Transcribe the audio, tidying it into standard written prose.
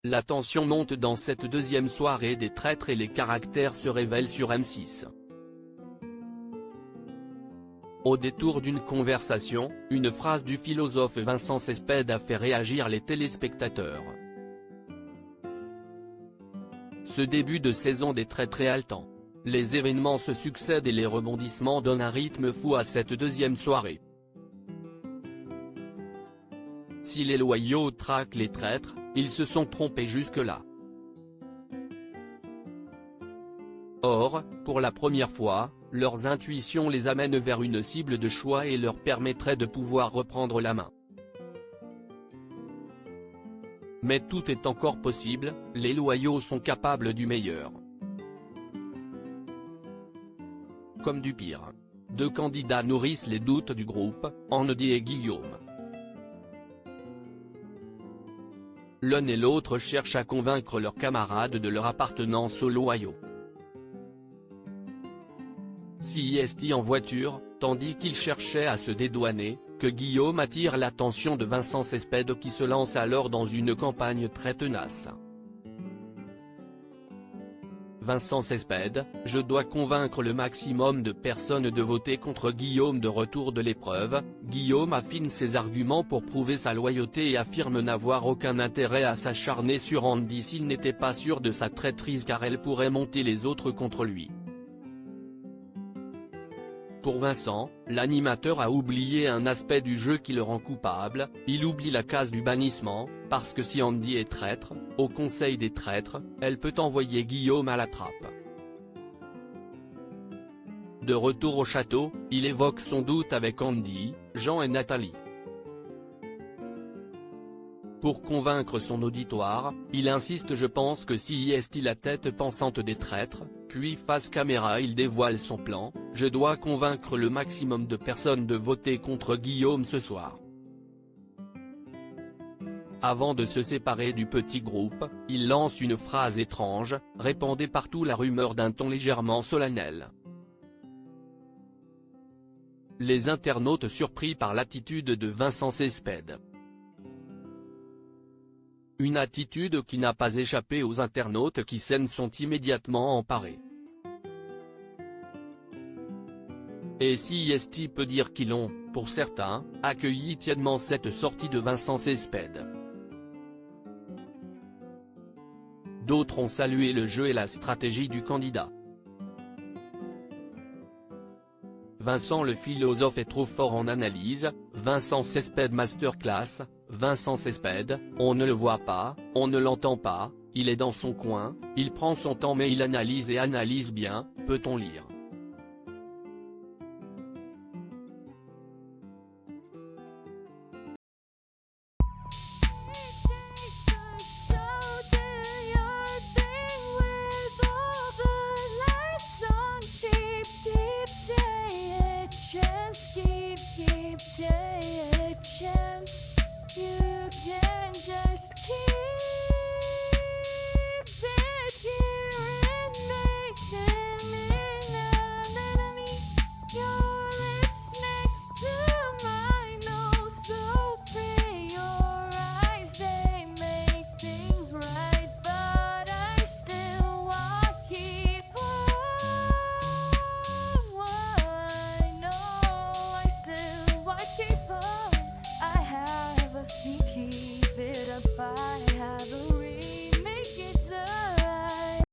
La tension monte dans cette deuxième soirée des traîtres et les caractères se révèlent sur M6. Au détour d'une conversation, une phrase du philosophe Vincent Cespedes a fait réagir les téléspectateurs. Ce début de saison des traîtres est haletant. Les événements se succèdent et les rebondissements donnent un rythme fou à cette deuxième soirée. Si les loyaux traquent les traîtres, ils se sont trompés jusque-là. Or, pour la première fois, leurs intuitions les amènent vers une cible de choix et leur permettraient de pouvoir reprendre la main. Mais tout est encore possible, les loyaux sont capables du meilleur. Comme du pire. Deux candidats nourrissent les doutes du groupe, Andy et Guillaume. L'un et l'autre cherchent à convaincre leurs camarades de leur appartenance aux loyaux. CIST en voiture, tandis qu'il cherchait à se dédouaner, que Guillaume attire l'attention de Vincent Cespedes qui se lance alors dans une campagne très tenace. Vincent Cespedes, je dois convaincre le maximum de personnes de voter contre Guillaume de retour de l'épreuve. Guillaume affine ses arguments pour prouver sa loyauté et affirme n'avoir aucun intérêt à s'acharner sur Andy s'il n'était pas sûr de sa traîtrise car elle pourrait monter les autres contre lui. Pour Vincent, l'animateur a oublié un aspect du jeu qui le rend coupable, il oublie la case du bannissement, parce que si Andy est traître, au conseil des traîtres, elle peut envoyer Guillaume à la trappe. De retour au château, il évoque son doute avec Andy, Jean et Nathalie. Pour convaincre son auditoire, il insiste je pense que si est la tête pensante des traîtres, puis face caméra il dévoile son plan, je dois convaincre le maximum de personnes de voter contre Guillaume ce soir. Avant de se séparer du petit groupe, il lance une phrase étrange, répandait partout la rumeur d'un ton légèrement solennel. Les internautes surpris par l'attitude de Vincent Cespedes. Une attitude qui n'a pas échappé aux internautes qui s'en sont immédiatement emparés. Et CIST peut dire qu'ils ont, pour certains, accueilli tièdement cette sortie de Vincent Cespedes. D'autres ont salué le jeu et la stratégie du candidat. Vincent le philosophe est trop fort en analyse, Vincent Cespedes masterclass. Vincent Cespedes, on ne le voit pas, on ne l'entend pas, il est dans son coin, il prend son temps mais il analyse et analyse bien, peut-on lire.